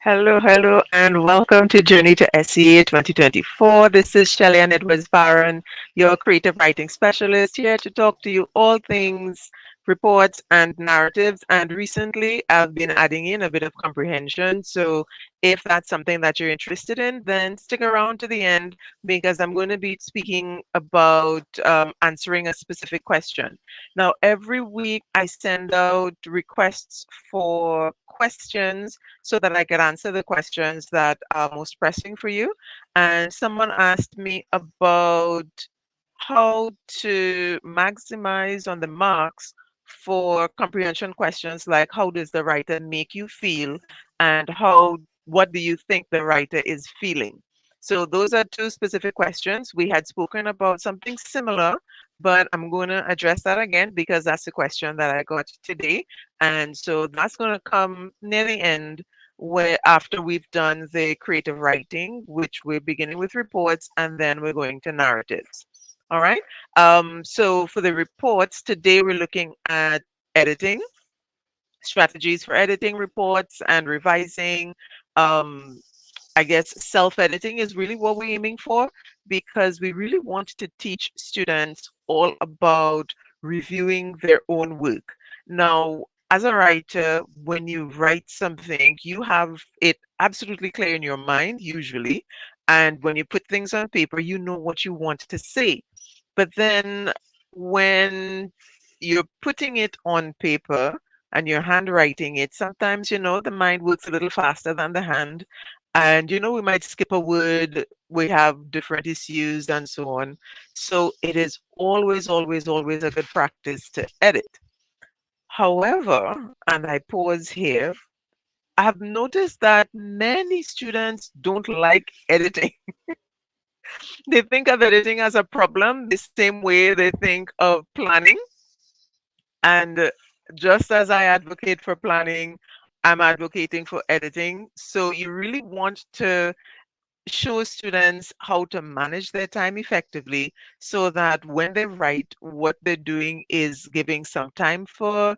Hello, and welcome to Journey to SEA 2024. This is Shelley Ann Edwards Barron, your creative writing specialist, here to talk to you all things reports and narratives. And recently, I've been adding in a bit of comprehension. So, if that's something that you're interested in, then stick around to the end because I'm going to be speaking about answering a specific question. Now, every week I send out requests for questions so that I could answer the questions that are most pressing for you. And someone asked me about how to maximize on the marks for comprehension questions like how does the writer make you feel and what do you think the writer is feeling. So those are two specific questions. We had spoken about something similar, but I'm going to address that again because that's the question that I got today. And so that's going to come near the end where after we've done the creative writing, which we're beginning with reports, and then we're going to narratives. All right. So for the reports, today we're looking at editing, strategies for editing reports and revising. Um, I guess self-editing is really what we're aiming for because we really want to teach students all about reviewing their own work. Now, as a writer, when you write something, you have it absolutely clear in your mind, usually. And when you put things on paper, you know what you want to say. But then when you're putting it on paper and you're handwriting it, sometimes, the mind works a little faster than the hand. And, we might skip a word, we have different issues and so on. So it is always, always, always a good practice to edit. However, and I pause here, I have noticed that many students don't like editing. They think of editing as a problem the same way they think of planning. And just as I advocate for planning, I'm advocating for editing. So you really want to show students how to manage their time effectively so that when they write, what they're doing is giving some time for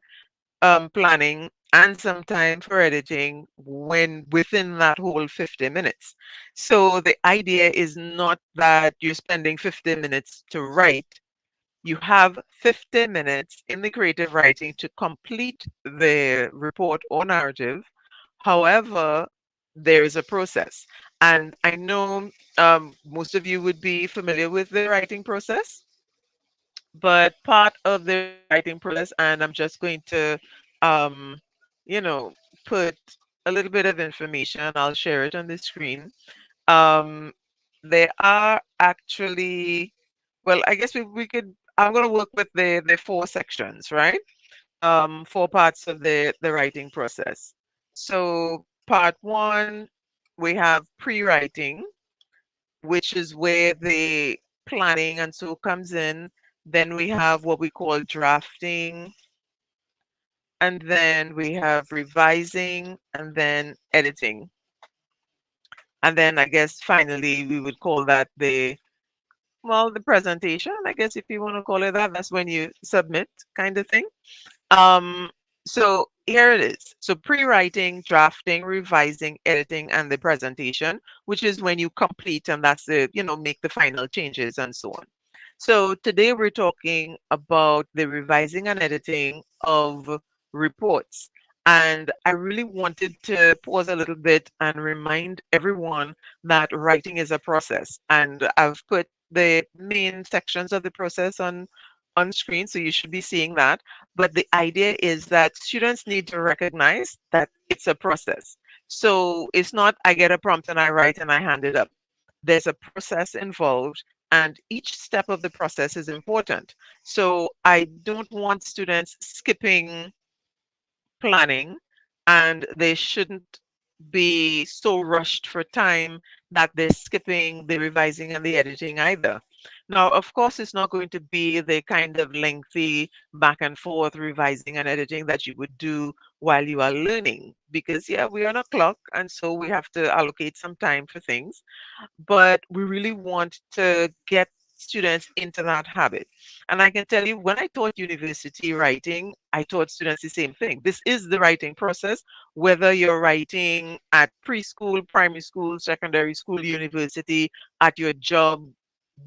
planning and some time for editing when within that whole 50 minutes. So the idea is not that you're spending 50 minutes to write. You have 50 minutes in the creative writing to complete the report or narrative. However, there is a process. And I know most of you would be familiar with the writing process, but part of the writing process, and I'm just going to, um, you know, put a little bit of information, I'll share it on the screen. Um, there are actually, well, I guess we could, I'm going to work with the four sections, right? Four parts of the writing process. So part one, we have pre-writing, which is where the planning and so comes in. Then we have what we call drafting, and then we have revising, and then editing. And then I guess finally we would call that the presentation, I guess if you want to call it that, that's when you submit kind of thing. Um, so here it is. So pre-writing, drafting, revising, editing, and the presentation, which is when you complete and that's make the final changes and so on. So today we're talking about the revising and editing of reports. And I really wanted to pause a little bit and remind everyone that writing is a process. And I've put the main sections of the process on screen, so you should be seeing that. But the idea is that students need to recognize that it's a process. So it's not I get a prompt and I write and I hand it up. There's a process involved, and each step of the process is important. So I don't want students skipping planning, and they shouldn't be so rushed for time that they're skipping the revising and the editing either. Now, of course, it's not going to be the kind of lengthy back and forth revising and editing that you would do while you are learning, because, yeah, we are on a clock, and so we have to allocate some time for things. But we really want to get students into that habit. And I can tell you, when I taught university writing, I taught students the same thing. This is the writing process, whether you're writing at preschool, primary school, secondary school, university, at your job.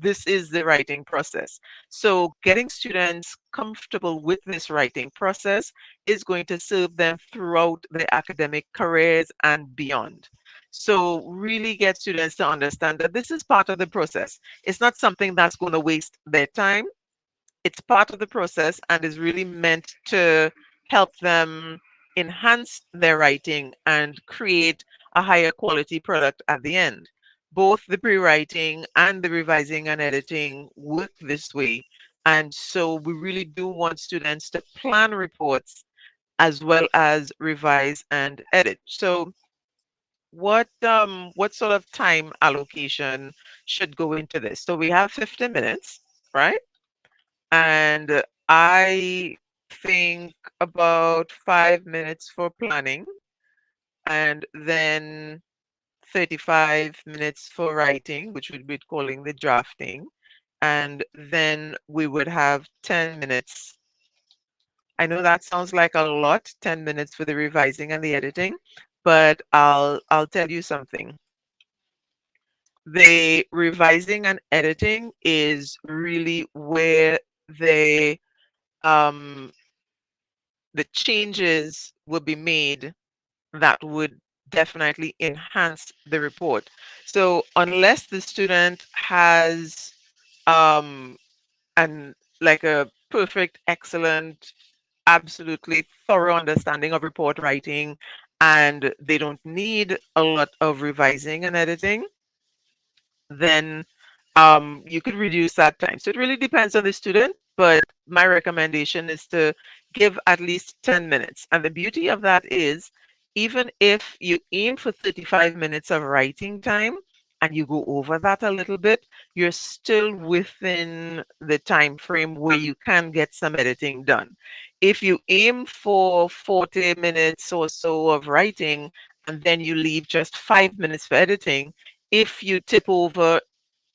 This is the writing process. So getting students comfortable with this writing process is going to serve them throughout their academic careers and beyond. So really get students to understand that this is part of the process. It's not something that's going to waste their time. It's part of the process and is really meant to help them enhance their writing and create a higher quality product at the end. Both the pre-writing and the revising and editing work this way. And so we really do want students to plan reports as well as revise and edit. So what sort of time allocation should go into this? So we have 50 minutes, right? And I think about 5 minutes for planning and then 35 minutes for writing, which would be calling the drafting. And then we would have 10 minutes. I know that sounds like a lot, 10 minutes for the revising and the editing, but I'll tell you something. The revising and editing is really where the um the changes will be made that would definitely enhance the report. So unless the student has um and like a perfect, excellent, absolutely thorough understanding of report writing and they don't need a lot of revising and editing, then you could reduce that time. So it really depends on the student, but my recommendation is to give at least 10 minutes. And the beauty of that is, even if you aim for 35 minutes of writing time and you go over that a little bit, you're still within the time frame where you can get some editing done. If you aim for 40 minutes or so of writing and then you leave just 5 minutes for editing, if you tip over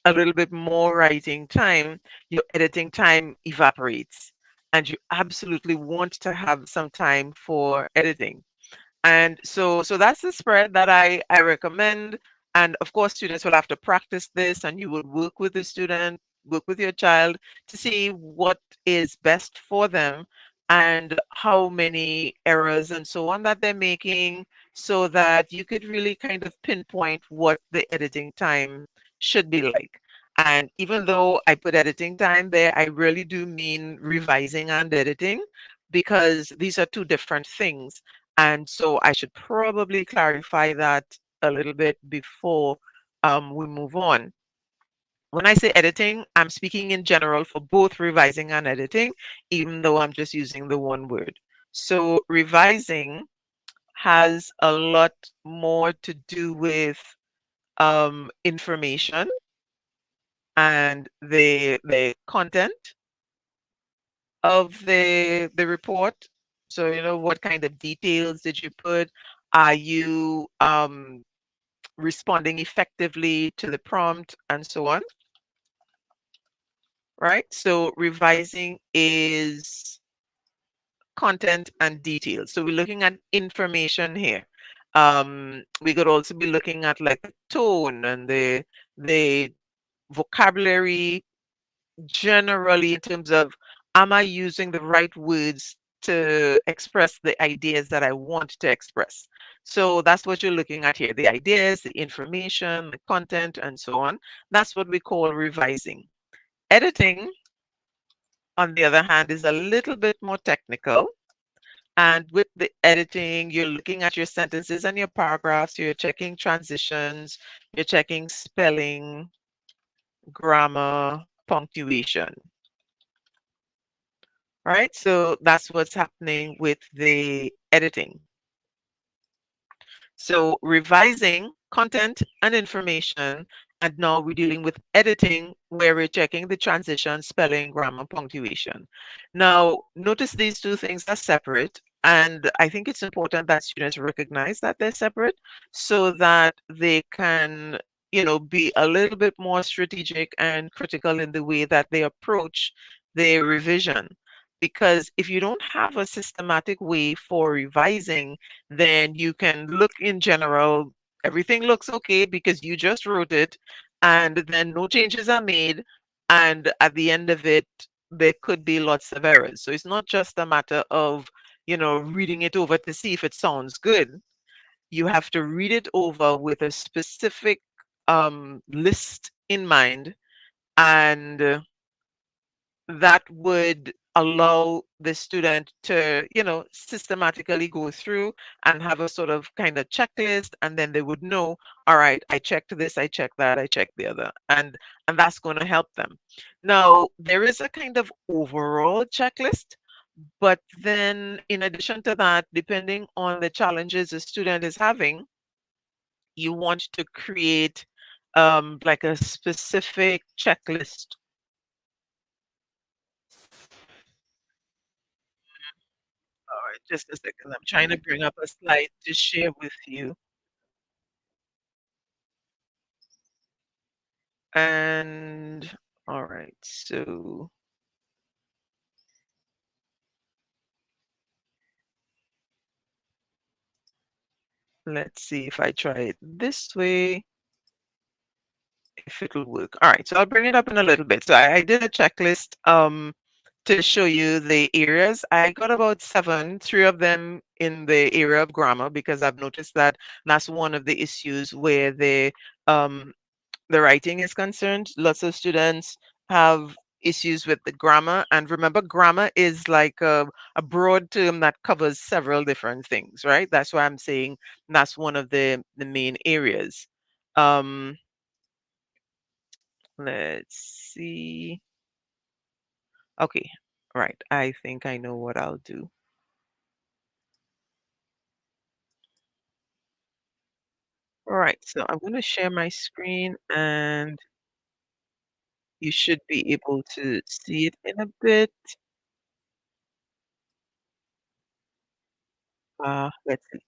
a little bit more writing time, your editing time evaporates. And you absolutely want to have some time for editing. And so that's the spread that I recommend. And of course, students will have to practice this and you will work with the student, work with your child to see what is best for them and how many errors and so on that they're making so that you could really kind of pinpoint what the editing time should be like. And even though I put editing time there, I really do mean revising and editing because these are two different things. And so I should probably clarify that a little bit before we move on. When I say editing, I'm speaking in general for both revising and editing, even though I'm just using the one word. So revising has a lot more to do with information and the content of the report. So, you know, what kind of details did you put? Are you responding effectively to the prompt and so on, right? So revising is content and details. So we're looking at information here. We could also be looking at like the tone and the vocabulary generally in terms of, am I using the right words to express the ideas that I want to express? So that's what you're looking at here, the ideas, the information, the content, and so on. That's what we call revising. Editing, on the other hand, is a little bit more technical. And with the editing, you're looking at your sentences and your paragraphs, you're checking transitions, you're checking spelling, grammar, punctuation. Right? So that's what's happening with the editing. So revising content and information, and now we're dealing with editing where we're checking the transition, spelling, grammar, punctuation. Now, notice these two things are separate, and I think it's important that students recognize that they're separate so that they can be a little bit more strategic and critical in the way that they approach their revision. Because if you don't have a systematic way for revising, then you can look in general, everything looks okay because you just wrote it, and then no changes are made. And at the end of it, there could be lots of errors. So it's not just a matter of, reading it over to see if it sounds good. You have to read it over with a specific list in mind, and that would allow the student to, systematically go through and have a sort of kind of checklist, and then they would know, all right, I checked this, I checked that, I checked the other, and that's going to help them. Now, there is a kind of overall checklist, but then in addition to that, depending on the challenges a student is having, you want to create like a specific checklist. All right, just a second. I'm trying to bring up a slide to share with you. And all right, so let's see if I try it this way, if it'll work. All right, so I'll bring it up in a little bit. So I did a checklist to show you the areas. I got about seven, three of them in the area of grammar, because I've noticed that that's one of the issues where um, the writing is concerned. Lots of students have issues with the grammar. And remember, grammar is like a broad term that covers several different things, right? That's why I'm saying that's one of the main areas. Um, let's see. Okay, right. I think I know what I'll do. All right, so I'm going to share my screen, and you should be able to see it in a bit. Let's see.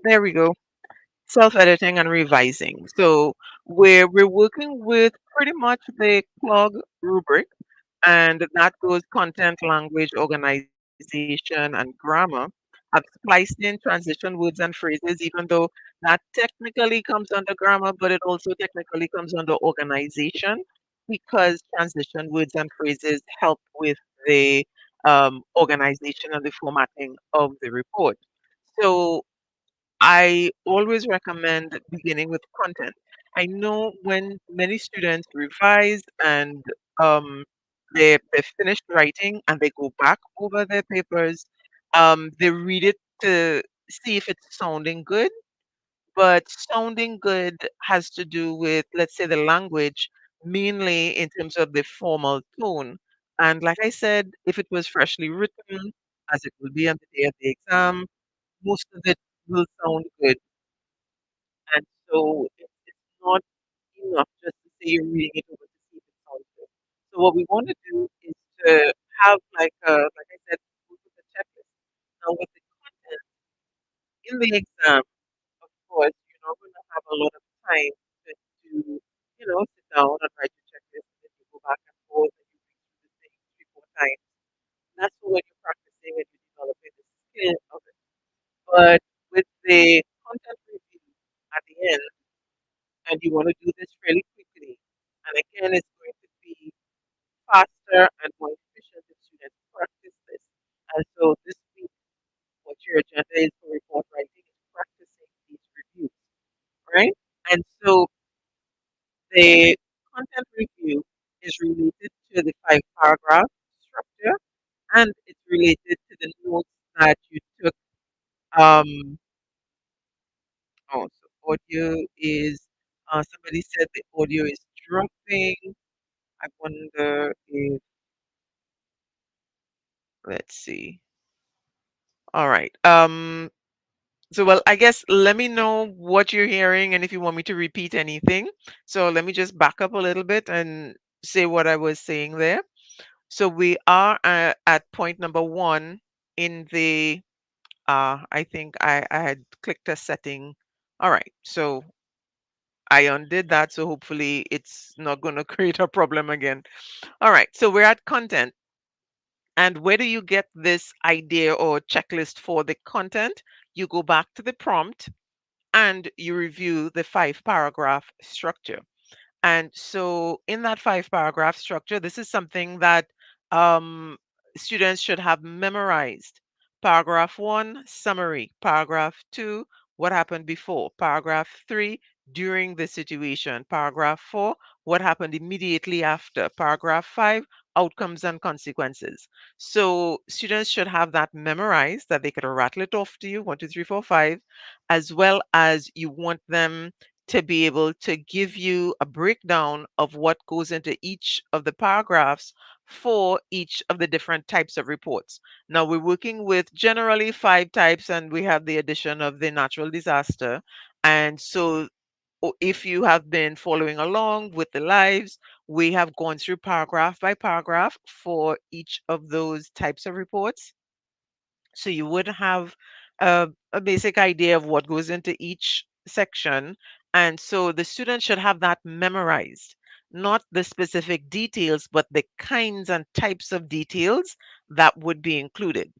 There we go. Self-editing and revising. So we're working with pretty much the CLOG rubric, and that goes content, language, organization, and grammar. I've spliced in transition words and phrases, even though that technically comes under grammar, but it also technically comes under organization, because transition words and phrases help with the organization and the formatting of the report. So I always recommend beginning with content. I know when many students revise and they're finished writing and they go back over their papers, they read it to see if it's sounding good. But sounding good has to do with, let's say, the language, mainly in terms of the formal tone. And like I said, if it was freshly written, as it will be on the day of the exam, most of it will sound good. And so it's not enough just to say you're reading it over to see if it sounds good. So what we want to do is to have like I said, go through the checklist. Now with the content in the exam, of course, you're not going to have a lot of time to sit down and write your checklist, and then you go back and forth and you read through the thing three, four times. And that's for when you're practicing and you're developing the skill of it. But with the content review at the end, and you want to do this fairly quickly. And again, it's going to be faster and more efficient if students practice this. And so this week, what your agenda is for report writing is practicing these reviews, right? And so the content review is related to the five paragraph structure, and it's related to the notes that you took. Um, oh, so audio is, somebody said the audio is dropping. I wonder if, let's see. All right. So well, I guess let me know what you're hearing and if you want me to repeat anything. So let me just back up a little bit and say what I was saying there. So we are at point number one in the, I think I had clicked a setting. All right. So I undid that, so hopefully it's not going to create a problem again. All right, so we're at content. And where do you get this idea or checklist for the content? You go back to the prompt and you review the 5 paragraph structure. And so, in that 5 paragraph structure, this is something that um, students should have memorized. Paragraph one, summary. Paragraph two, what happened before. Paragraph three, during the situation. Paragraph four, what happened immediately after. Paragraph five, outcomes and consequences. So, students should have that memorized that they could rattle it off to you 1, 2, 3, 4, 5, as well as you want them to be able to give you a breakdown of what goes into each of the paragraphs for each of the different types of reports. Now, we're working with generally 5 types, and we have the addition of the natural disaster. And so, if you have been following along with the lives, we have gone through paragraph by paragraph for each of those types of reports. So you would have a basic idea of what goes into each section. And so the student should have that memorized, not the specific details, but the kinds and types of details that would be included.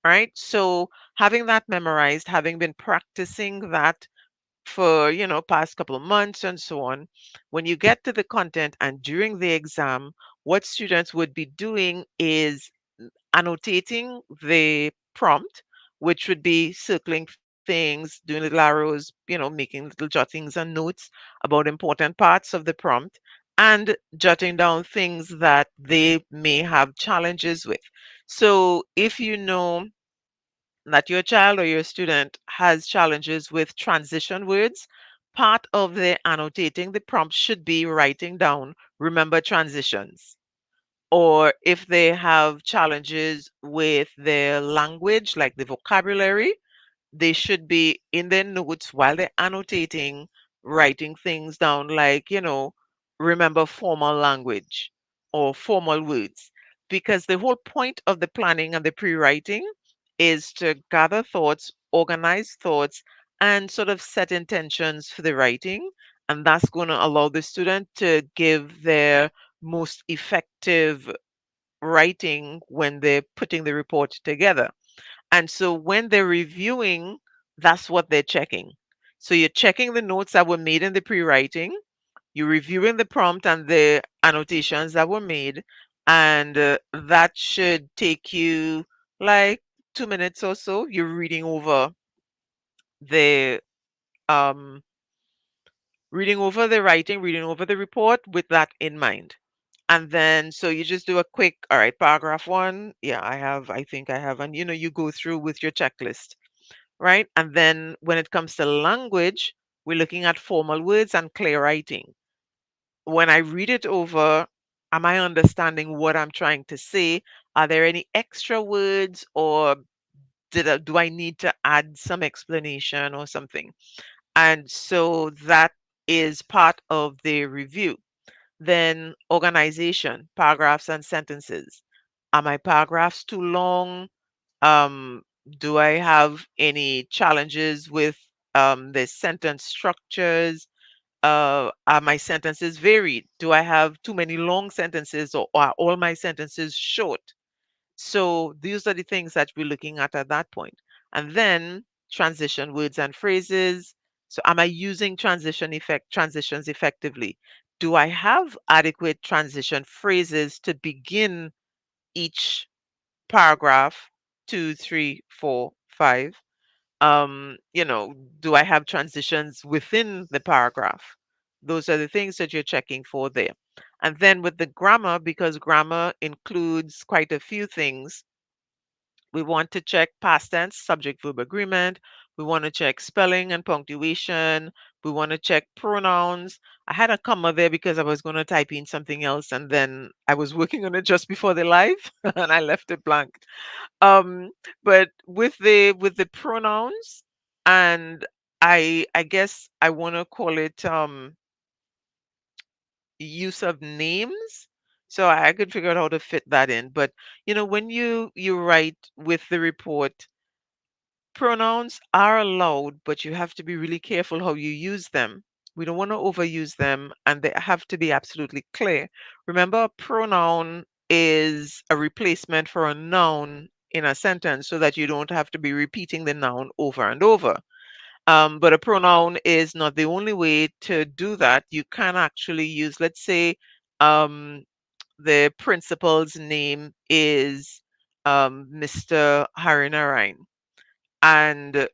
Right. So having that memorized, having been practicing that for, past couple of months and so on, when you get to the content and during the exam, what students would be doing is annotating the prompt, which would be circling things, doing little arrows, making little jottings and notes about important parts of the prompt, and jotting down things that they may have challenges with. So if you know that your child or your student has challenges with transition words, part of the annotating the prompt should be writing down, remember transitions. Or if they have challenges with their language, like the vocabulary, they should be in their notes while they're annotating, writing things down like, remember formal language or formal words. Because the whole point of the planning and the pre writing is to gather thoughts, organize thoughts, and sort of set intentions for the writing. And that's going to allow the student to give their most effective writing when they're putting the report together. And so when they're reviewing, that's what they're checking. So you're checking the notes that were made in the pre writing, you're reviewing the prompt and the annotations that were made, and that should take you like 2 minutes or so. You're the um, reading over the writing, reading over the report with that in mind. And then, so you just do a quick, all right, paragraph one. Yeah, I think I have. And, you go through with your checklist, right? And then when it comes to language, we're looking at formal words and clear writing. When I read it over, am I understanding what I'm trying to say? Are there any extra words, or do I need to add some explanation or something? And so that is part of the review. Then organization, paragraphs and sentences. Are my paragraphs too long? Um, do I have any challenges with the sentence structures? Are my sentences varied? Do I have too many long sentences, or are all my sentences short? So these are the things that we're looking at that point. And then transition words and phrases. So am I using transitions effectively? Do I have adequate transition phrases to begin each paragraph, 2, 3, 4, 5? Do I have transitions within the paragraph? Those are the things that you're checking for there. And then with the grammar, because grammar includes quite a few things, we want to check past tense, subject verb agreement. We want to check spelling and punctuation. We want to check pronouns. I had a comma there because I was going to type in something else, and then I was working on it just before the live and I left it blank. Um, but with the pronouns, and I guess I want to call it use of names. So I could figure out how to fit that in. But when you write with the report, pronouns are allowed, but you have to be really careful how you use them, We don't want to overuse them, and they have to be absolutely clear. Remember, a pronoun is a replacement for a noun in a sentence so that you don't have to be repeating the noun over and over. But a pronoun is not the only way to do that. You can actually use, let's say, um, the principal's name is Mr. Harinarain, and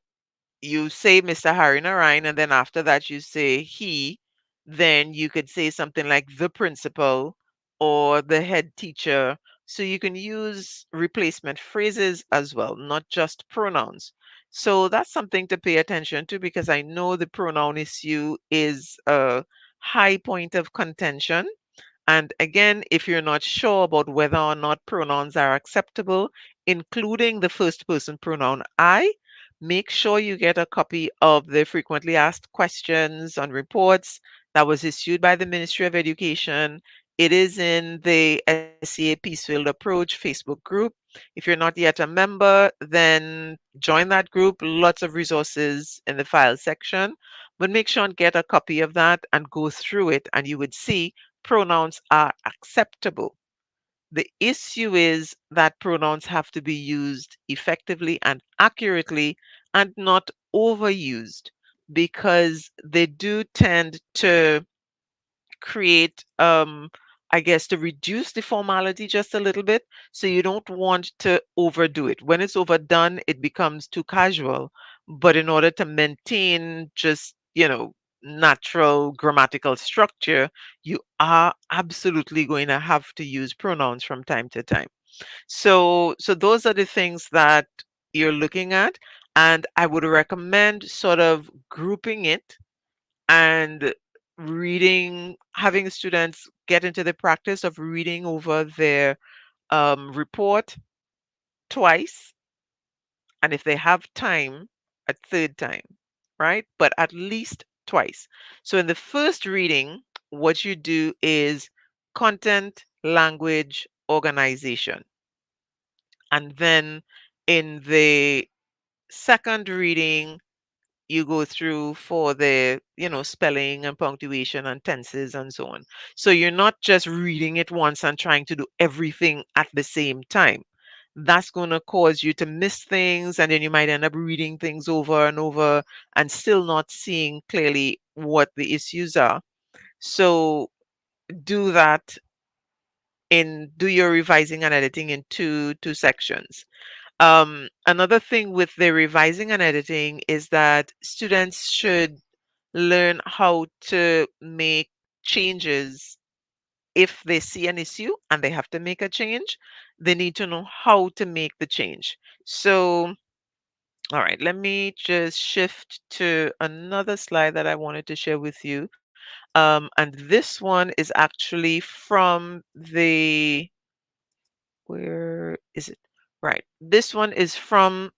you say Mr. Harinarain, and then after that you say he, then you could say something like the principal or the head teacher. So you can use replacement phrases as well, not just pronouns. So that's something to pay attention to because I know the pronoun issue is a high point of contention. And again, if you're not sure about whether or not pronouns are acceptable, including the first person pronoun I, make sure you get a copy of the frequently asked questions on reports that was issued by the Ministry of Education. It is in the SEA Peacefield Approach Facebook group. If you're not yet a member, then join that group. Lots of resources in the file section. But make sure and get a copy of that and go through it, and you would see pronouns are acceptable. The issue is that pronouns have to be used effectively and accurately and not overused because they do tend to create, I guess, to reduce the formality just a little bit. So you don't want to overdo it. When it's overdone, it becomes too casual. But in order to maintain just, natural grammatical structure, you are absolutely going to have to use pronouns from time to time. So those are the things that you're looking at. And I would recommend sort of grouping it and reading, having students get into the practice of reading over their report twice, and if they have time, a third time, right? But at least twice. So in the first reading, what you do is content, language, organization. And then in the second reading, you go through for the spelling and punctuation and tenses and so on. So you're not just reading it once and trying to do everything at the same time. That's going to cause you to miss things, and then you might end up reading things over and over and still not seeing clearly what the issues are. So do that, in do your revising and editing in two sections. Another thing with the revising and editing is that students should learn how to make changes. If they see an issue and they have to make a change, they need to know how to make the change. So, all right, let me just shift to another slide that I wanted to share with you. And this one is actually from the, where is it? Right. This one is from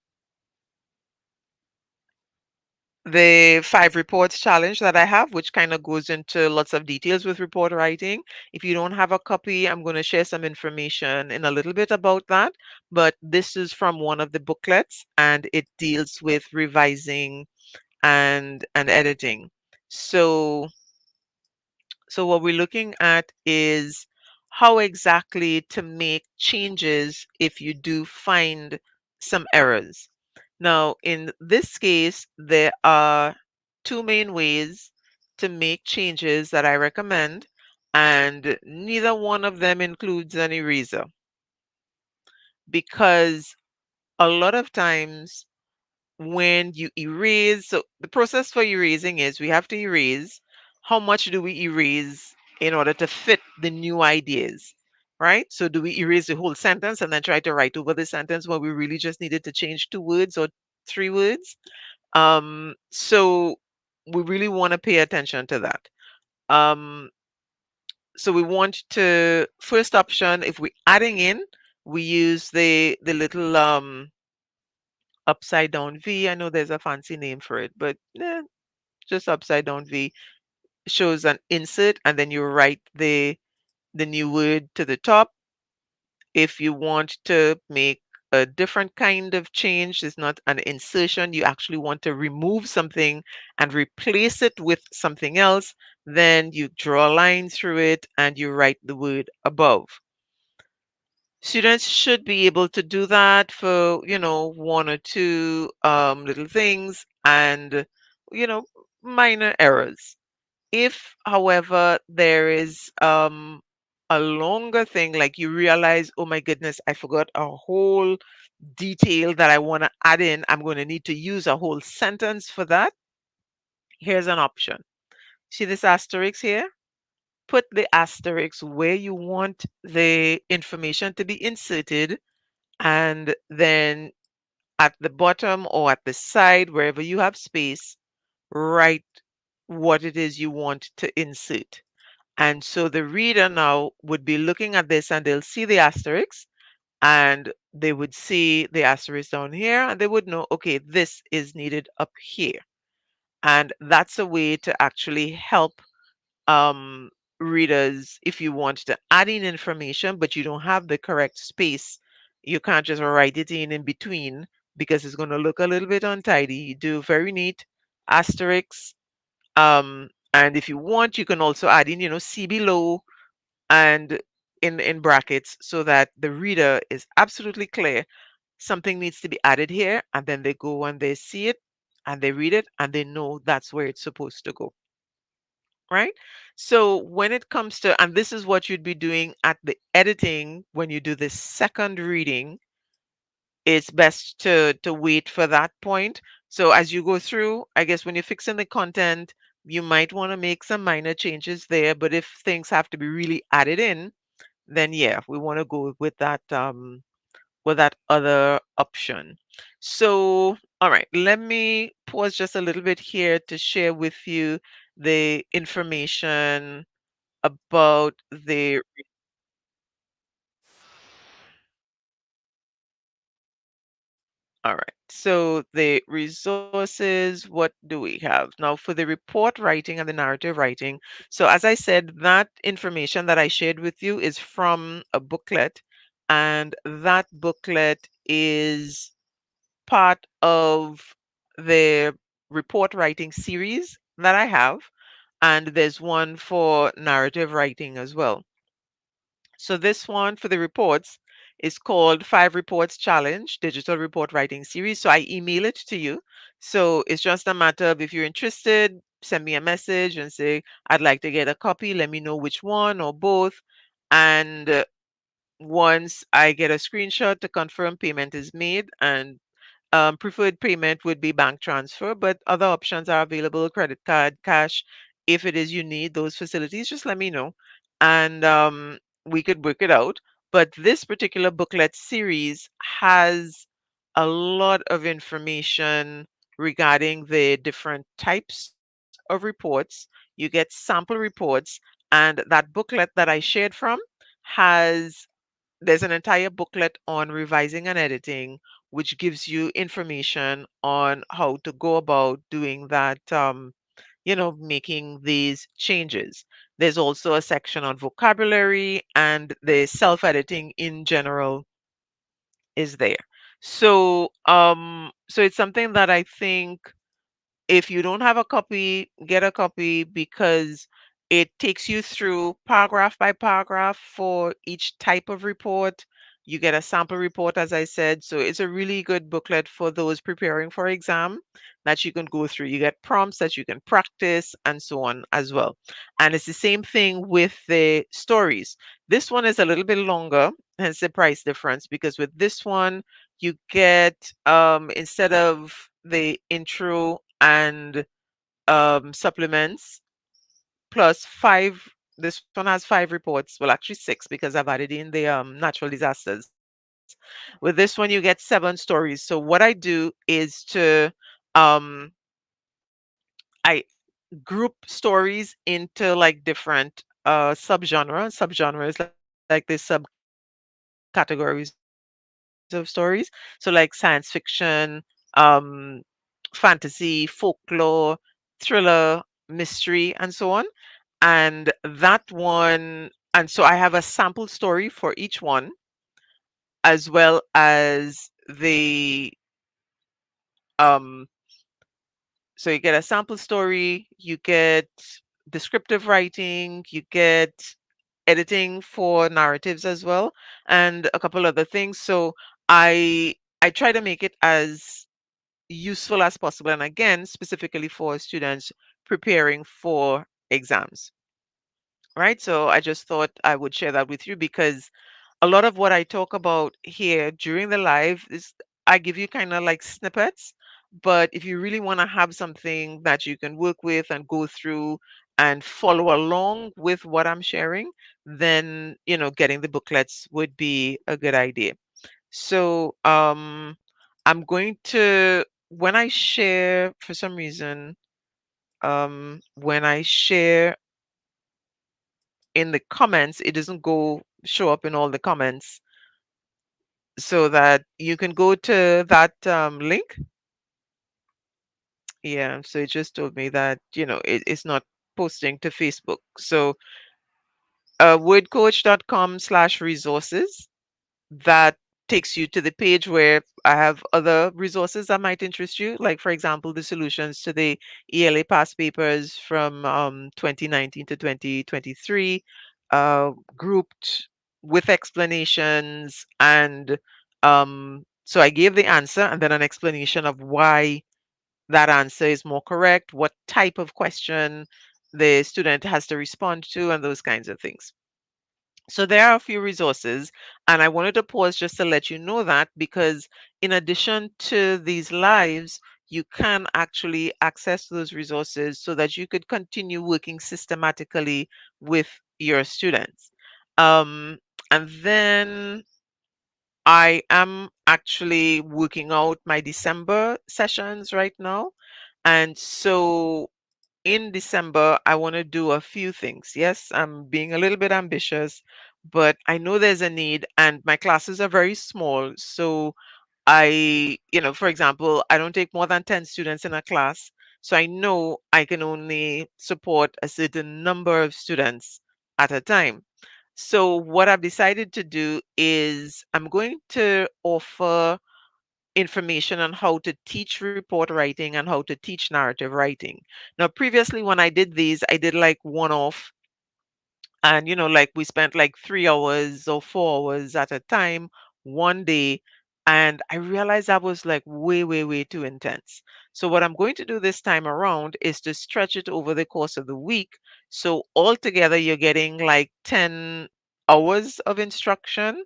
the 5 reports challenge that I have, which kind of goes into lots of details with report writing. If you don't have a copy, I'm going to share some information in a little bit about that. But this is from one of the booklets, and it deals with revising and editing. So so what we're looking at is how exactly to make changes if you do find some errors. Now, in this case, there are two main ways to make changes that I recommend, and neither one of them includes an eraser because a lot of times when you erase, so the process for erasing is we have to erase. How much do we erase in order to fit the new ideas, right? So do we erase the whole sentence and then try to write over the sentence when we really just needed to change 2 words or 3 words? So we really want to pay attention to that. Um, so we want to, first option, if we're adding in, we use the little upside down V. I know there's a fancy name for it, but just upside down V shows an insert, and then you write the new word to the top. If you want to make different kind of change. It's not an insertion. You actually want to remove something and replace it with something else. Then you draw a line through it and you write the word above. Students should be able to do that for, one or two little things and, you know, minor errors. If, however, there is a longer thing, like you realize, oh my goodness, I forgot a whole detail that I want to add in, I'm going to need to use a whole sentence for that. Here's an option. See this asterisk here? Put the asterisk where you want the information to be inserted, and then at the bottom or at the side, wherever you have space, write what it is you want to insert. And so the reader now would be looking at this and they'll see the asterisk and they would see the asterisk down here and they would know, okay, this is needed up here. And that's a way to actually help um, readers if you want to add in information, but you don't have the correct space. You can't just write it in between because it's going to look a little bit untidy. You do very neat asterisks. And if you want, you can also add in, see below and in brackets so that the reader is absolutely clear something needs to be added here, and then they go and they see it and they read it and they know that's where it's supposed to go, right? So when it comes to, and this is what you'd be doing at the editing when you do the second reading, it's best to wait for that point. So as you go through, I guess when you're fixing the content, you might want to make some minor changes there, but if things have to be really added in, then yeah, we want to go with that other option. So, all right, let me pause just a little bit here to share with you the information about the. All right. So the resources, what do we have? Now for the report writing and the narrative writing. So as I said, that information that I shared with you is from a booklet, and that booklet is part of the report writing series that I have, and there's one for narrative writing as well. So this one for the reports is called Five Reports Challenge Digital Report Writing Series. So I email it to you. So it's just a matter of if you're interested, send me a message and say, I'd like to get a copy. Let me know which one or both. And once I get a screenshot to confirm payment is made, and preferred payment would be bank transfer, but other options are available, credit card, cash. If it is you need those facilities, just let me know and we could work it out. But this particular booklet series has a lot of information regarding the different types of reports. You get sample reports, and that booklet that I shared from has there's an entire booklet on revising and editing, which gives you information on how to go about doing that, making these changes. There's also a section on vocabulary, and the self editing in general is there. So it's something that I think if you don't have a copy, get a copy because it takes you through paragraph by paragraph for each type of report. You get a sample report, as I said. So it's a really good booklet for those preparing for exam that you can go through. You get prompts that you can practice and so on as well. And it's the same thing with the stories. This one is a little bit longer, hence the price difference, because with this one, you get instead of the intro and supplements plus five. This one has five reports. Well, actually six because I've added in the natural disasters. With this one, you get seven stories. So what I do is to um, I group stories into like different subgenres. Like there's subcategories of stories. So like science fiction, fantasy, folklore, thriller, mystery, and so on. And that one, and so I have a sample story for each one. as well as the um, so you get a sample story, you get descriptive writing, you get editing for narratives as well, and a couple other things. So I try to make it as useful as possible, and again, specifically for students preparing for exams. Right? So I just thought I would share that with you because a lot of what I talk about here during the live is I give you kind of like snippets, but if you really want to have something that you can work with and go through and follow along with what I'm sharing, then, getting the booklets would be a good idea. So, I'm going to, when I share, for some reason, when I share in the comments, it doesn't go show up in all the comments so that you can go to that link. Yeah, so it just told me that, it's not posting to Facebook. So wordcoach.com/resources, that takes you to the page where I have other resources that might interest you, like, for example, the solutions to the ELA past papers from 2019 to 2023, grouped with explanations. And so I gave the answer and then an explanation of why that answer is more correct, what type of question the student has to respond to, and those kinds of things. So there are a few resources, and I wanted to pause just to let you know that because in addition to these lives, you can actually access those resources so that you could continue working systematically with your students. Um, and then I am actually working out my December sessions right now. And so in December, I want to do a few things. Yes, I'm being a little bit ambitious, but I know there's a need, and my classes are very small. So for example, I don't take more than 10 students in a class. So I know I can only support a certain number of students at a time. So what I've decided to do is I'm going to offer information on how to teach report writing and how to teach narrative writing. Now, previously, when I did these, I did like one off, and like we spent like 3 hours or 4 hours at a time one day. And I realized that was like way, way, way too intense. So, what I'm going to do this time around is to stretch it over the course of the week. So, altogether, you're getting like 10 hours of instruction,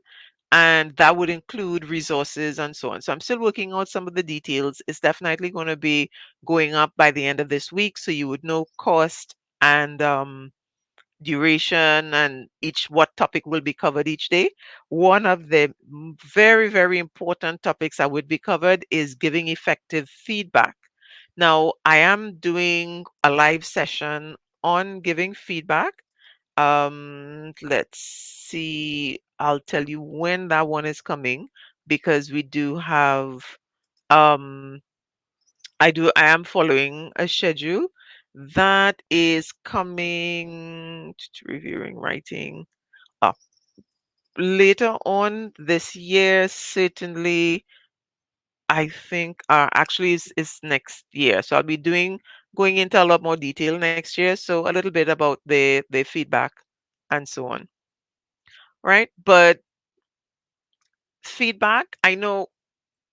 and that would include resources and so on. So I'm still working out some of the details. It's definitely going to be going up by the end of this week, so you would know cost and duration and each what topic will be covered each day. One of the very, very important topics that would be covered is giving effective feedback. Now, I am doing a live session on giving feedback. Let's see. I'll tell you when that one is coming because we do have um I am following a schedule that is coming reviewing writing up later on this year, certainly. I think actually is next year. So I'll be going into a lot more detail next year. So a little bit about the feedback and so on. Right? But feedback, I know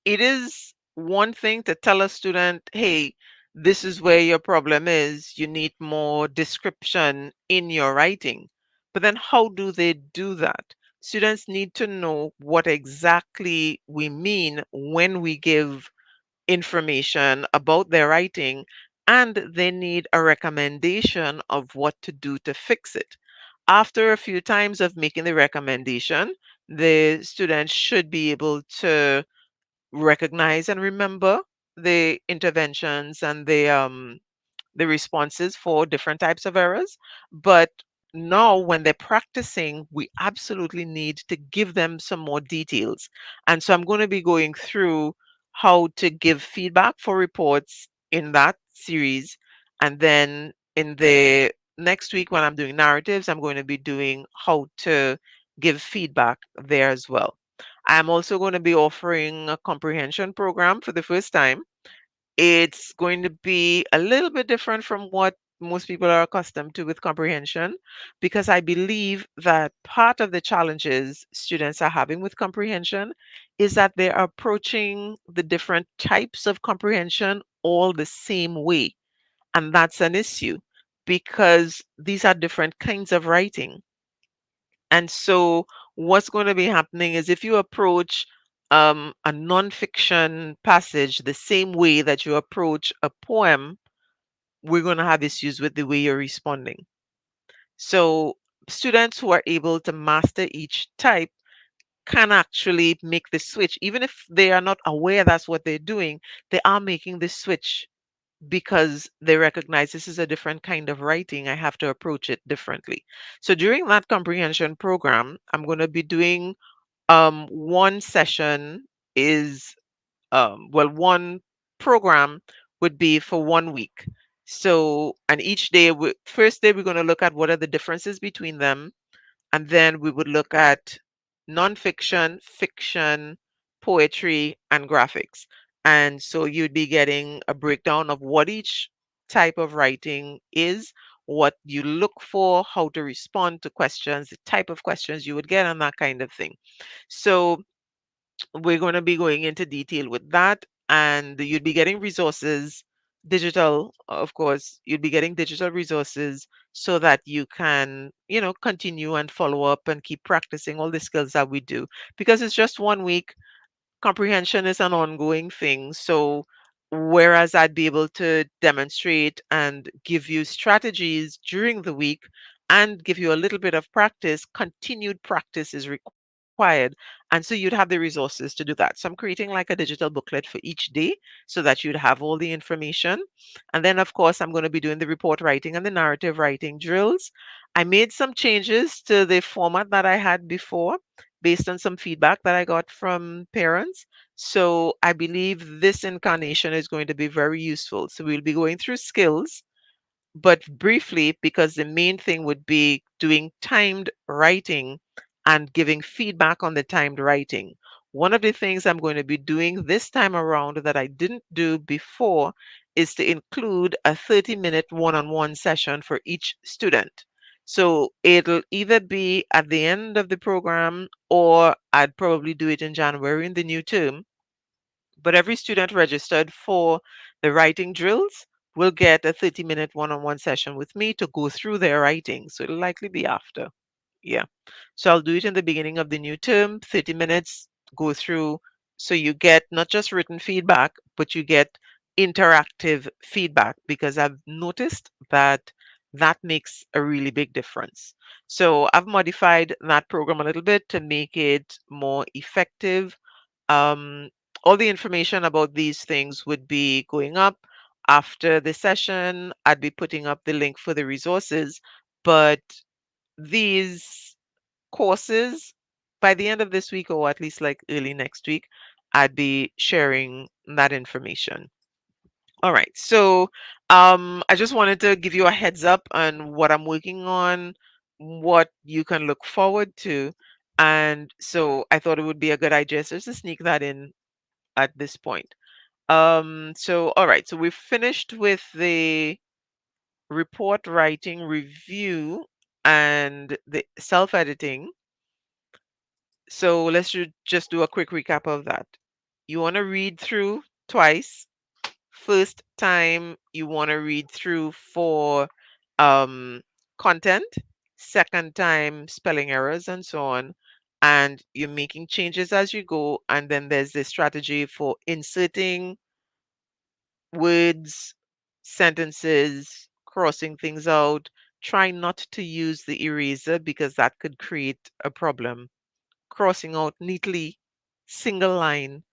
it is one thing to tell a student, hey, this is where your problem is. You need more description in your writing. But then how do they do that? Students need to know what exactly we mean when we give information about their writing, and they need a recommendation of what to do to fix it. After a few times of making the recommendation, the student should be able to recognize and remember the interventions and the responses for different types of errors. But now, when they're practicing, we absolutely need to give them some more details. And so I'm going to be going through how to give feedback for reports in that series. And then in the next week, when I'm doing narratives, I'm going to be doing how to give feedback there as well. I'm also going to be offering a comprehension program for the first time. It's going to be a little bit different from what most people are accustomed to with comprehension, because I believe that part of the challenges students are having with comprehension is that they're approaching the different types of comprehension all the same way. And that's an issue because these are different kinds of writing. And so, what's going to be happening is if you approach a nonfiction passage the same way that you approach a poem, we're going to have issues with the way you're responding. So, students who are able to master each type can actually make the switch. Even if they are not aware that's what they're doing, they are making the switch because they recognize this is a different kind of writing. I have to approach it differently. So during that comprehension program, I'm going to be doing one session is one program would be for 1 week. So, and each day, first day, we're going to look at what are the differences between them, and then we would look at nonfiction, fiction, poetry, and graphics. And so you'd be getting a breakdown of what each type of writing is, what you look for, how to respond to questions, the type of questions you would get, and that kind of thing. So we're going to be going into detail with that, and you'd be getting resources, digital, of course, you'd be getting digital resources so that you can, continue and follow up and keep practicing all the skills that we do, because it's just 1 week. Comprehension is an ongoing thing. So, whereas I'd be able to demonstrate and give you strategies during the week and give you a little bit of practice, continued practice is required. And so you'd have the resources to do that. So I'm creating like a digital booklet for each day so that you'd have all the information. And then, of course, I'm going to be doing the report writing and the narrative writing drills. I made some changes to the format that I had before based on some feedback that I got from parents. So I believe this incarnation is going to be very useful. So we'll be going through skills, but briefly, because the main thing would be doing timed writing and giving feedback on the timed writing. One of the things I'm going to be doing this time around that I didn't do before is to include a 30-minute one on one session for each student. So it'll either be at the end of the program or I'd probably do it in January in the new term, but every student registered for the writing drills will get a 30-minute one-on-one session with me to go through their writing. So it'll likely be after. Yeah. So I'll do it in the beginning of the new term, 30 minutes, go through. So you get not just written feedback, but you get interactive feedback, because I've noticed that that makes a really big difference. So I've modified that program a little bit to make it more effective. um, all the information about these things would be going up after the session. I'd be putting up the link for the resources, but these courses, by the end of this week, or at least like early next week, I'd be sharing that information. All right. So I just wanted to give you a heads up on what I'm working on, what you can look forward to. And so I thought it would be a good idea just to sneak that in at this point. So all right, so we've finished with the report writing review and the self-editing. So let's just do a quick recap of that. You want to read through twice. First time you want to read through for um, content. Second time spelling errors and so on. And you're making changes as you go. And then there's the strategy for inserting words, sentences, crossing things out. Try not to use the eraser because that could create a problem. Crossing out neatly, single line,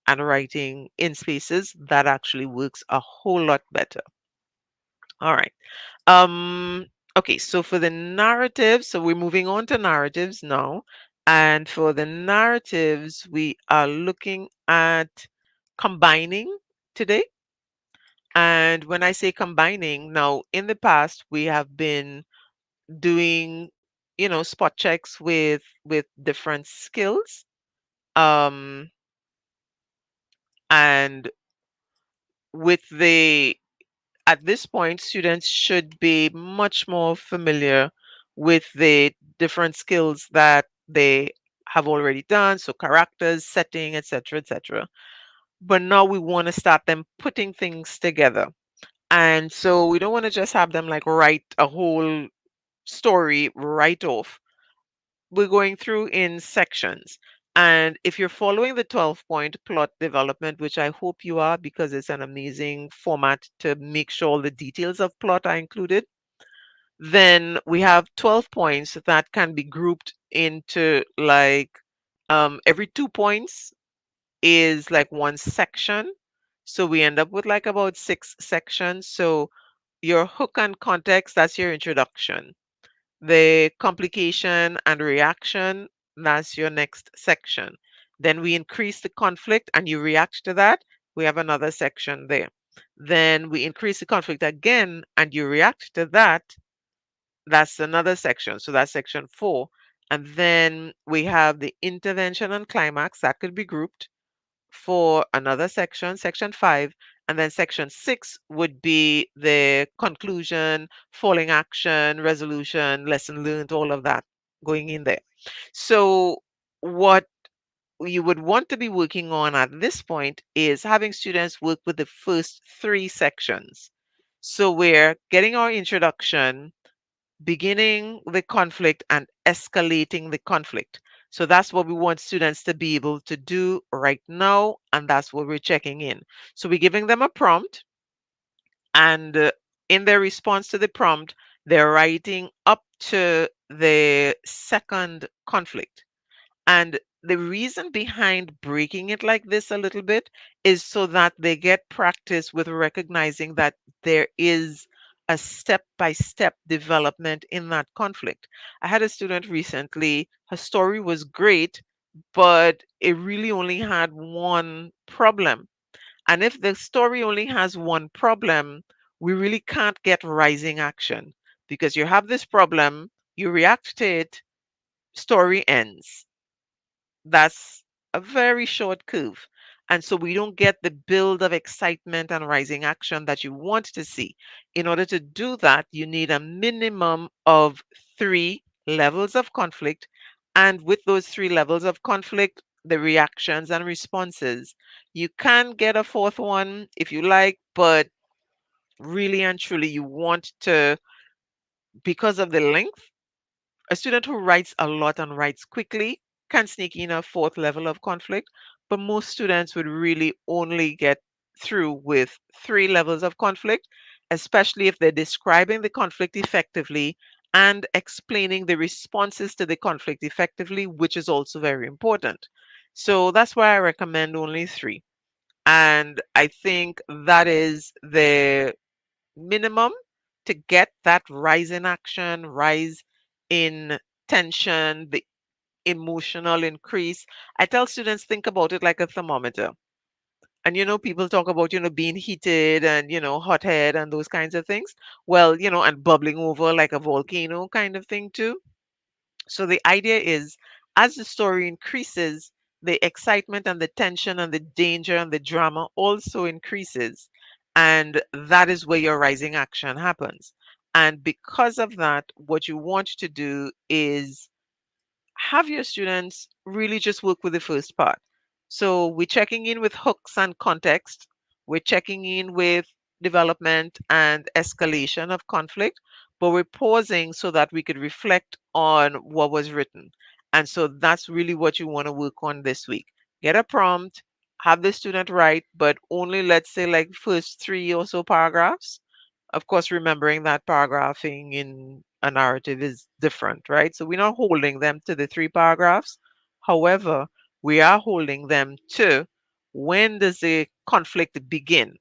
and writing in spaces, that actually works a whole lot better. All right. Um, okay, so for the narrative, so we're moving on to narratives now. And for the narratives, we are looking at combining today. And when I say combining, now in the past we have been doing, spot checks with different skills. Um, and with the at this point, students should be much more familiar with the different skills that they have already done, so characters, setting, etc., etc. But now we want to start them putting things together. And so we don't want to just have them like write a whole story right off. We're going through in sections. And if you're following the 12-point plot development, which I hope you are because it's an amazing format to make sure all the details of plot are included, then we have 12 points that can be grouped into like every 2 points is like one section. So we end up with like about 6 sections. So your hook and context, that's your introduction. The complication and reaction, that's your next section. Then we increase the conflict and you react to that. We have another section there. Then we increase the conflict again and you react to that. That's another section. So that's section 4. And then we have the intervention and climax that could be grouped for another section, section 5. And then section 6 would be the conclusion, falling action, resolution, lesson learned, all of that going in there. So, what you would want to be working on at this point is having students work with the first 3 sections. So, we're getting our introduction, beginning the conflict and escalating the conflict. So that's what we want students to be able to do right now, and that's what we're checking in. So we're giving them a prompt, and in their response to the prompt, they're writing up to the second conflict. And the reason behind breaking it like this a little bit is so that they get practice with recognizing that there is a step by step development in that conflict. I had a student recently, her story was great, but it really only had one problem. And if the story only has one problem, we really can't get rising action because you have this problem, you react to it, story ends. That's a very short curve. And so we don't get the build of excitement and rising action that you want to see. In order to do that, you need a minimum of 3 levels of conflict. And with those 3 levels of conflict, the reactions and responses. You can get a fourth one if you like, but really and truly, you want to, because of the length, a student who writes a lot and writes quickly can sneak in a fourth level of conflict, but most students would really only get through with 3 levels of conflict, especially if they're describing the conflict effectively and explaining the responses to the conflict effectively, which is also very important. So that's why I recommend only 3. And I think that is the minimum to get that rise in action, rise in tension, the emotional increase. I tell students, think about it like a thermometer. And people talk about, being heated and, hothead and those kinds of things. Well, and bubbling over like a volcano kind of thing too. So the idea is as the story increases, the excitement and the tension and the danger and the drama also increases. And that is where your rising action happens. And because of that, what you want to do is have your students really just work with the first part. So we're checking in with hooks and context. We're checking in with development and escalation of conflict, but we're pausing so that we could reflect on what was written. And so that's really what you want to work on this week. Get a prompt, have the student write, but only let's say like first 3 or so paragraphs, of course, remembering that paragraphing in a narrative is different, right? So we're not holding them to the 3 paragraphs. However, we are holding them to when does the conflict begin?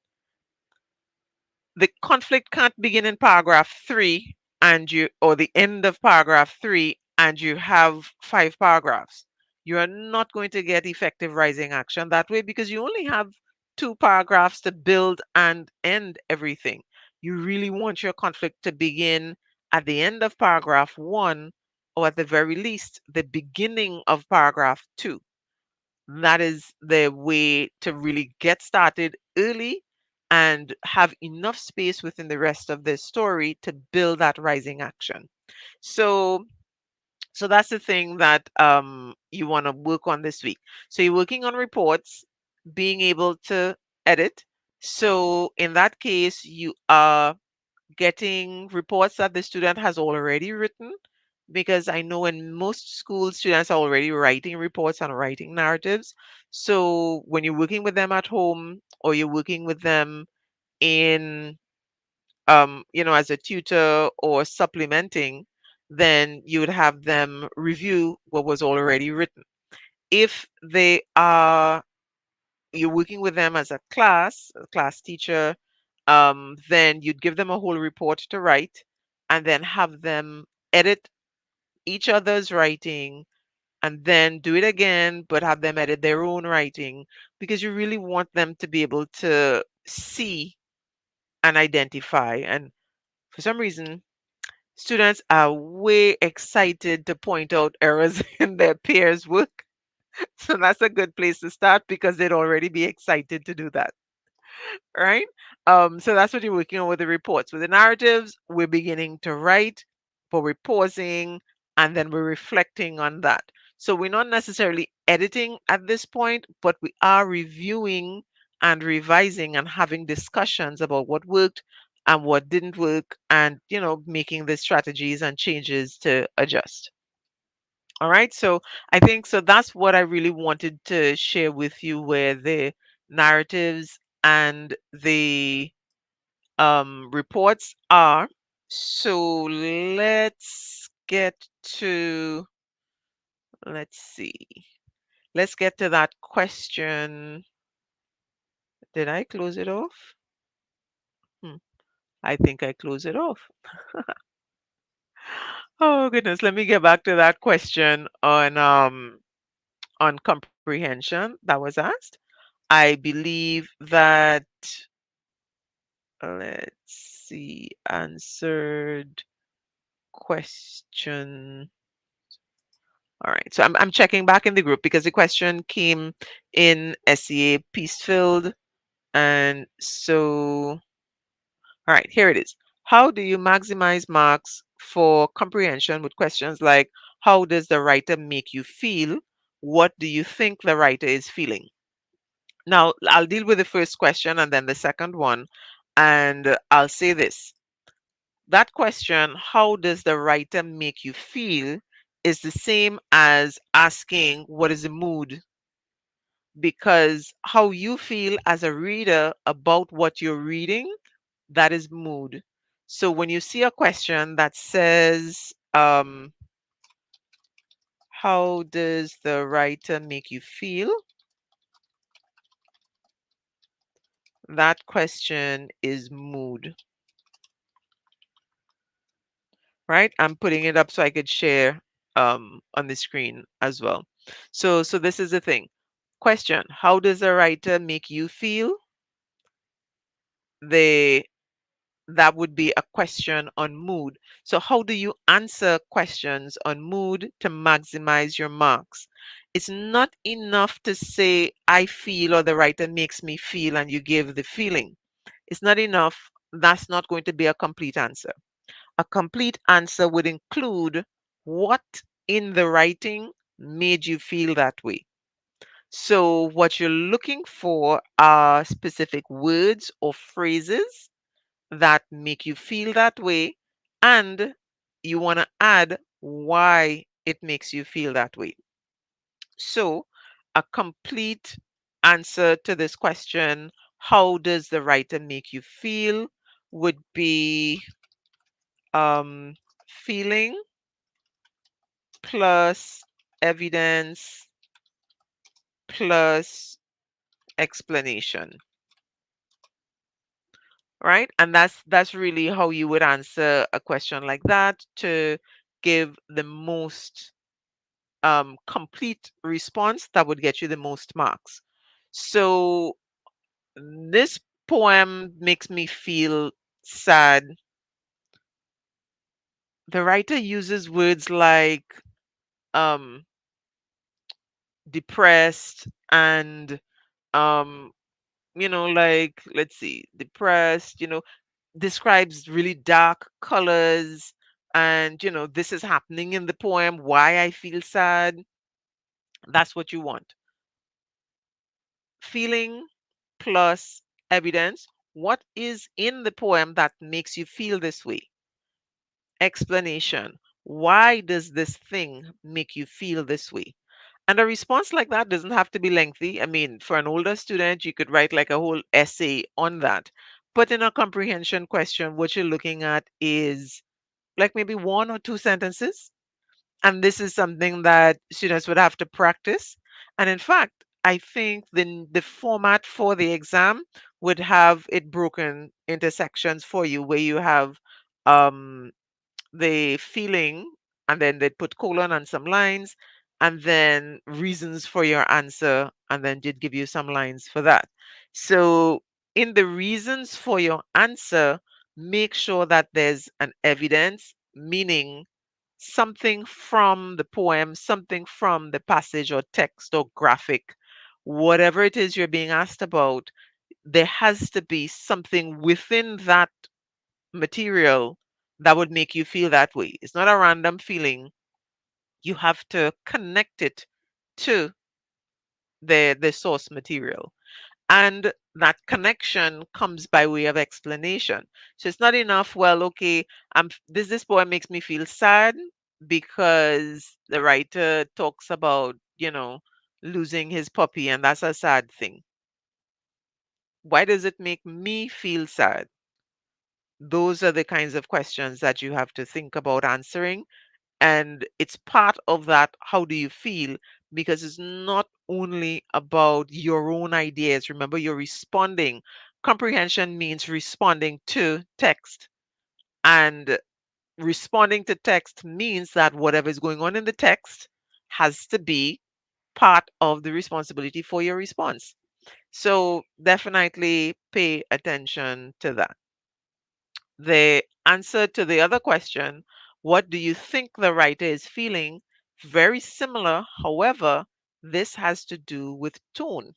The conflict can't begin in paragraph 3 and you or the end of paragraph 3 and you have 5 paragraphs. You are not going to get effective rising action that way because you only have 2 paragraphs to build and end everything. You really want your conflict to begin at the end of paragraph 1 or at the very least the beginning of paragraph 2. that is the way to really get started early and have enough space within the rest of the story to build that rising action. So that's the thing that you want to work on this week. So you're working on reports, being able to edit. So in that case, you are getting reports that the student has already written, because I know in most schools, students are already writing reports and writing narratives. So when you're working with them at home, or you're working with them in, as a tutor or supplementing, then you would have them review what was already written. If they are, you're working with them as a class teacher, then you'd give them a whole report to write, and then have them edit each other's writing, and then do it again, but have them edit their own writing, because you really want them to be able to see and identify. And for some reason, students are way excited to point out errors in their peers' work. So that's a good place to start, because they'd already be excited to do that, right? So that's what you're working on with the reports. With the narratives, we're beginning to write, but we're pausing, and then we're reflecting on that. So we're not necessarily editing at this point, but we are reviewing and revising and having discussions about what worked and what didn't work, and making the strategies and changes to adjust. All right. So I think so that's what I really wanted to share with you, where the narratives and the reports are. So to, let's see, let's get to that question. Did I close it off? Hmm, I think I closed it off. Oh goodness, let me get back to that question on comprehension that was asked. I believe that, let's see, answered question. All right, so I'm checking back in the group, because the question came in SEA piece filled. And so, all right, here it is. How do you maximize marks for comprehension with questions like, how does the writer make you feel? What do you think the writer is feeling? Now, I'll deal with the first question and then the second one. And I'll say this: that question, how does the writer make you feel, is the same as asking, what is the mood? Because how you feel as a reader about what you're reading, that is mood. So when you see a question that says, how does the writer make you feel? That question is mood, right? I'm putting it up so I could share on the screen as well. So this is the thing. Question: how does a writer make you feel? The That would be a question on mood. So how do you answer questions on mood to maximize your marks? It's not enough to say I feel, or the writer makes me feel, and you give the feeling. It's not enough. That's not going to be a complete answer. A complete answer would include what in the writing made you feel that way. So, what you're looking for are specific words or phrases that make you feel that way, and you want to add why it makes you feel that way. So, a complete answer to this question, how does the writer make you feel, would be feeling plus evidence plus explanation, right? And that's really how you would answer a question like that, to give the most complete response that would get you the most marks. So this poem makes me feel sad. The writer uses words like, um, depressed, and um like, let's see, depressed, describes really dark colors, and this is happening in the poem, why I feel sad. That's what you want. Feeling plus evidence. What is in the poem that makes you feel this way? Explanation. Why does this thing make you feel this way? And a response like that doesn't have to be lengthy. I mean, for an older student, you could write like a whole essay on that. But in a comprehension question, what you're looking at is like maybe one or two sentences. And this is something that students would have to practice. And in fact, I think the format for the exam would have it broken into sections for you, where you have um, the feeling, and then they'd put colon and some lines, and then reasons for your answer, and then did give you some lines for that. So in the reasons for your answer, make sure that there's an evidence, meaning something from the poem, something from the passage or text or graphic, whatever it is you're being asked about. There has to be something within that material that would make you feel that way. It's not a random feeling. You have to connect it to the source material. And that connection comes by way of explanation. So it's not enough, well, okay, this poem makes me feel sad because the writer talks about, losing his puppy, and that's a sad thing. Why does it make me feel sad? Those are the kinds of questions that you have to think about answering. And it's part of that, how do you feel? Because it's not only about your own ideas. Remember, you're responding. Comprehension means responding to text. And responding to text means that whatever is going on in the text has to be part of the responsibility for your response. So definitely pay attention to that. The answer to the other question, what do you think the writer is feeling? Very similar. However, this has to do with tone.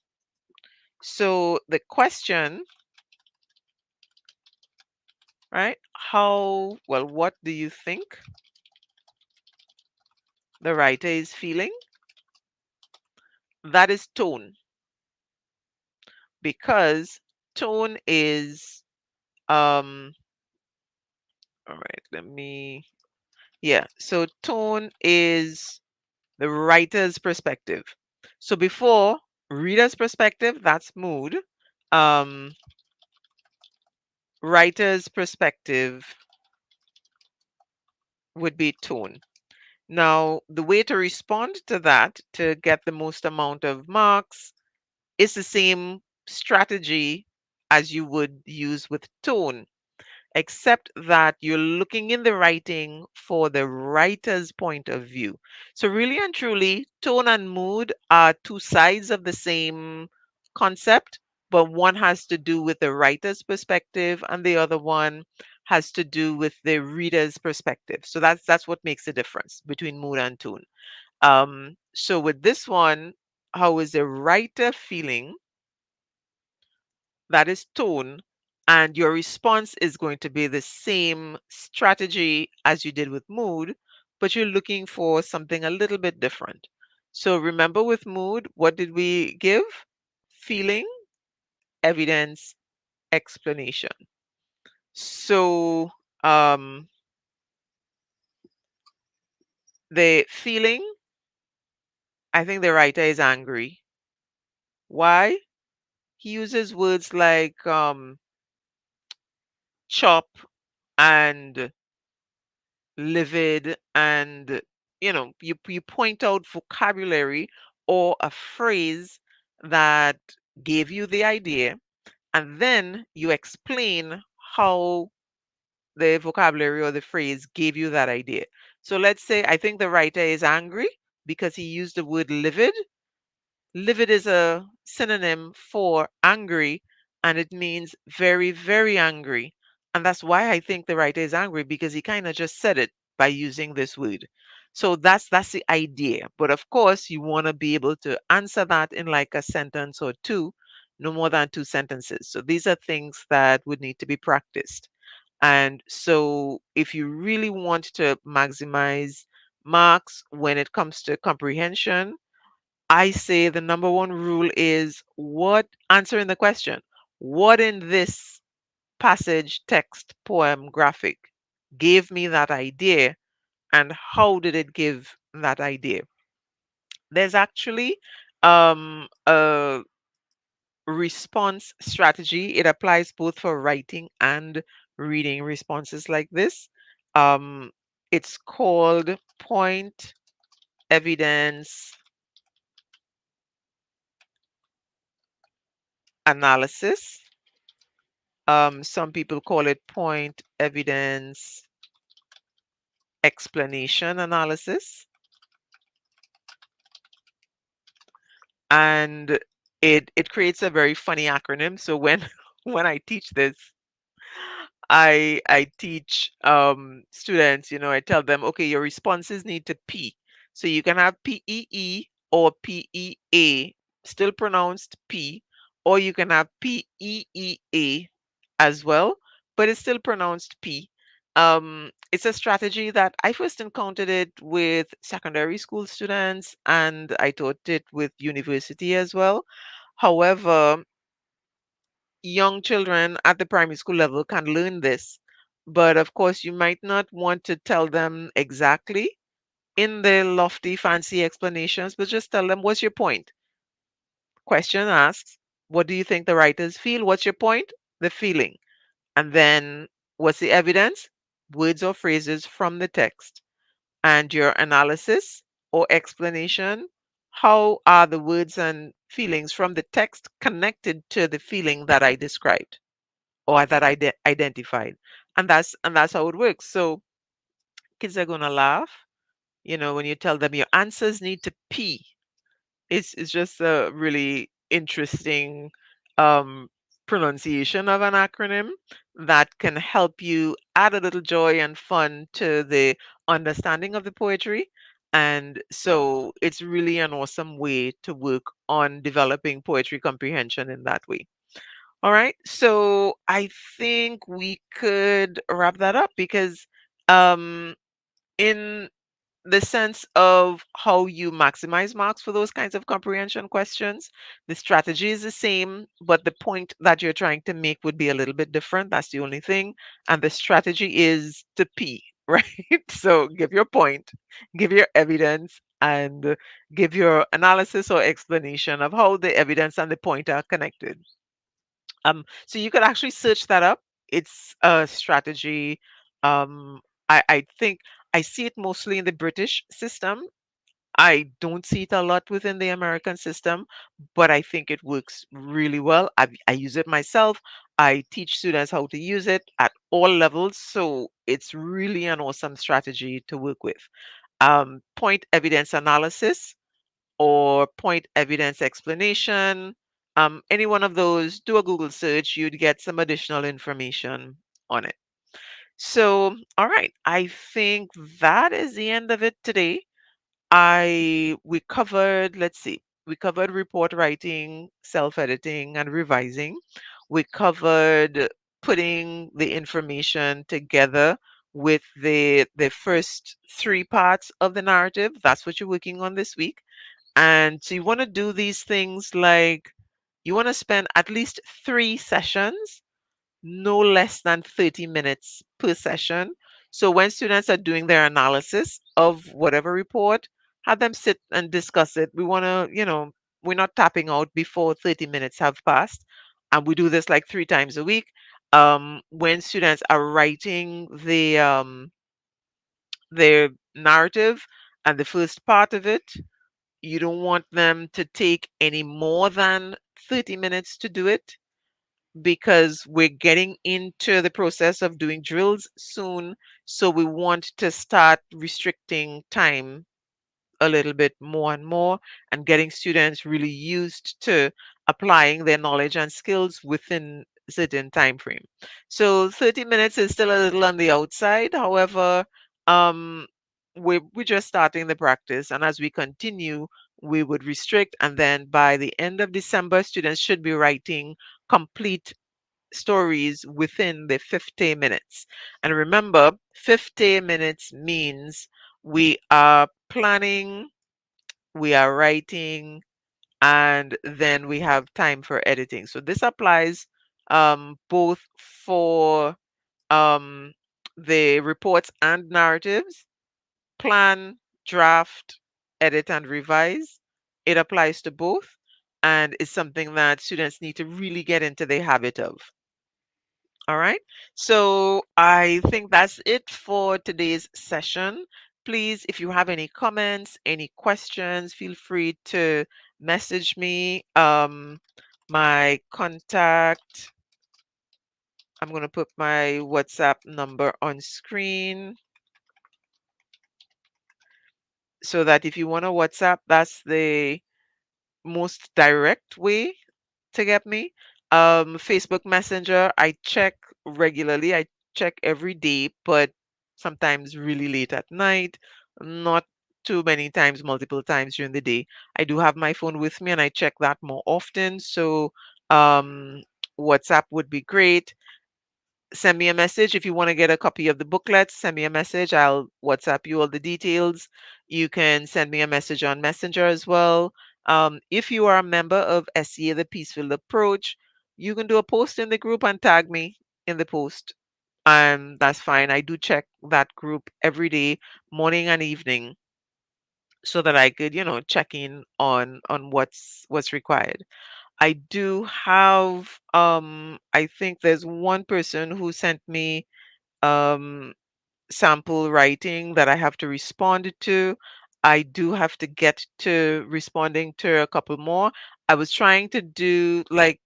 So the question, right? What do you think the writer is feeling? That is tone, because tone is, all right, so tone is the writer's perspective. So before reader's perspective, that's mood. Um, Writer's perspective would be tone. Now, the way to respond to that to get the most amount of marks is the same strategy as you would use with tone, except that you're looking in the writing for the writer's point of view. So, really and truly, tone and mood are two sides of the same concept, but one has to do with the writer's perspective, and the other one has to do with the reader's perspective. So that's what makes the difference between mood and tone. So with this one, how is the writer feeling? That is tone, and your response is going to be the same strategy as you did with mood, but you're looking for something a little bit different. So remember, with mood, what did we give? Feeling, evidence, explanation. So um, the feeling, I think the writer is angry. Why? He uses words like chop and livid, and you point out vocabulary or a phrase that gave you the idea, and then you explain how the vocabulary or the phrase gave you that idea. So let's say I think the writer is angry because he used the word livid. Livid is a synonym for angry, and it means very, very angry. And that's why I think the writer is angry, because he kind of just said it by using this word. So that's the idea. But of course, you want to be able to answer that in like a sentence or two, no more than two sentences. So these are things that would need to be practiced. And so if you really want to maximize marks when it comes to comprehension, I say the number one rule is what answering the question, what in this passage, text, poem, graphic gave me that idea, and how did it give that idea? There's actually a response strategy. It applies both for writing and reading responses like this. Um, it's called point evidence analysis. Some people call it point evidence explanation analysis. And it creates a very funny acronym. So when when I teach this, I teach students, I tell them, okay, your responses need to P. So you can have PEE or PEA, still pronounced P, or you can have PEEA as well, but it's still pronounced P. It's a strategy that I first encountered it with secondary school students, and I taught it with university as well. However, young children at the primary school level can learn this. But of course, you might not want to tell them exactly in the lofty, fancy explanations, but just tell them, what's your point? Question asks, what do you think the writers feel? What's your point? The feeling. And then, what's the evidence? Words or phrases from the text. And your analysis or explanation, how are the words and feelings from the text connected to the feeling that I described or that I identified? And that's how it works. So kids are going to laugh, when you tell them your answers need to P. It's just a really interesting um, pronunciation of an acronym that can help you add a little joy and fun to the understanding of the poetry. And so it's really an awesome way to work on developing poetry comprehension in that way. All right. So I think we could wrap that up because um, in the sense of how you maximize marks for those kinds of comprehension questions. The strategy is the same, but the point that you're trying to make would be a little bit different. That's the only thing. And the strategy is to P, right? So give your point, give your evidence, and give your analysis or explanation of how the evidence and the point are connected. So you could actually search that up. It's a strategy. Um, I think I see it mostly in the British system. I don't see it a lot within the American system, but I think it works really well. I use it myself. I teach students how to use it at all levels. So it's really an awesome strategy to work with. Point evidence analysis or point evidence explanation. Any one of those, do a Google search, you'd get some additional information on it. So, all right, I think that is the end of it today. We covered, let's see, we covered report writing, self-editing, and revising. We covered putting the information together with the first three parts of the narrative. That's what you're working on this week. And so you want to do these things like you want to spend at least 3 sessions, no less than 30 minutes per session. So when students are doing their analysis of whatever report, have them sit and discuss it. We want to, we're not tapping out before 30 minutes have passed. And we do this like 3 times a week. When students are writing their narrative and the first part of it, you don't want them to take any more than 30 minutes to do it because we're getting into the process of doing drills soon. So we want to start restricting time a little bit more and more and getting students really used to applying their knowledge and skills within certain time frame. So 30 minutes is still a little on the outside. However, um, we're just starting the practice, and as we continue, we would restrict, and then by the end of December, students should be writing complete stories within the 50 minutes. And remember, 50 minutes means we are planning, we are writing, and then we have time for editing. So this applies both for um, the reports and narratives. Plan, draft, edit, and revise. It applies to both, and is something that students need to really get into the habit of. All right. So I think that's it for today's session. Please, if you have any comments, any questions, feel free to message me. My contact, I'm going to put my WhatsApp number on screen so that if you want to WhatsApp, that's the most direct way to get me. Facebook Messenger, I check regularly. I check every day, but sometimes really late at night, not too many times, multiple times during the day. I do have my phone with me and I check that more often. So um, WhatsApp would be great. Send me a message if you want to get a copy of the booklet. Send me a message. I'll WhatsApp you all the details. You can send me a message on Messenger as well. If you are a member of SEA, the Peaceful Approach, you can do a post in the group and tag me in the post. That's fine. I do check that group every day, morning and evening, so that I could, check in on what's required. I do have I think there's one person who sent me um sample writing that I have to respond to. I do have to get to responding to a couple more. I was trying to do like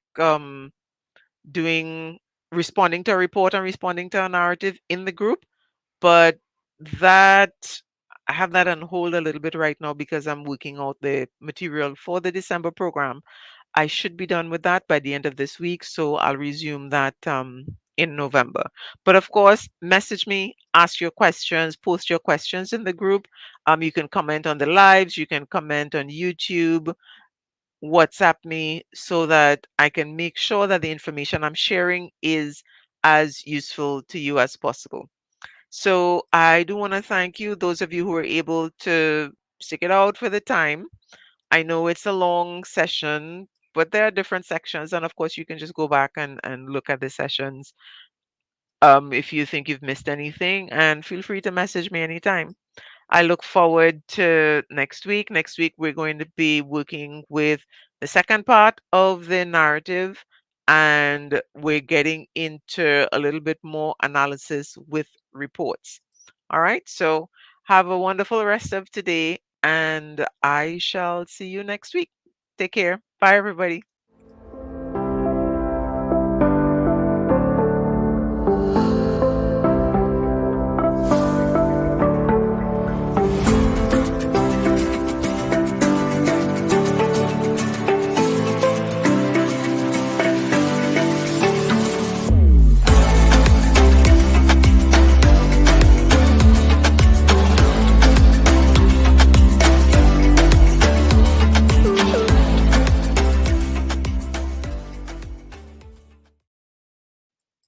doing responding to a report and responding to a narrative in the group, but that I have that on hold a little bit right now because I'm working out the material for the December program. I should be done with that by the end of this week, so I'll resume that in November. But of course, message me, ask your questions, post your questions in the group. You can comment on the lives, you can comment on YouTube, WhatsApp me so that I can make sure that the information I'm sharing is as useful to you as possible. So I do want to thank you, those of you who were able to stick it out for the time. I know it's a long session, but there are different sections. And of course, you can just go back and look at the sessions if you think you've missed anything. And feel free to message me anytime. I look forward to next week. Next week, we're going to be working with the second part of the narrative, and we're getting into a little bit more analysis with reports. All right. So have a wonderful rest of today, and I shall see you next week. Take care. Bye, everybody.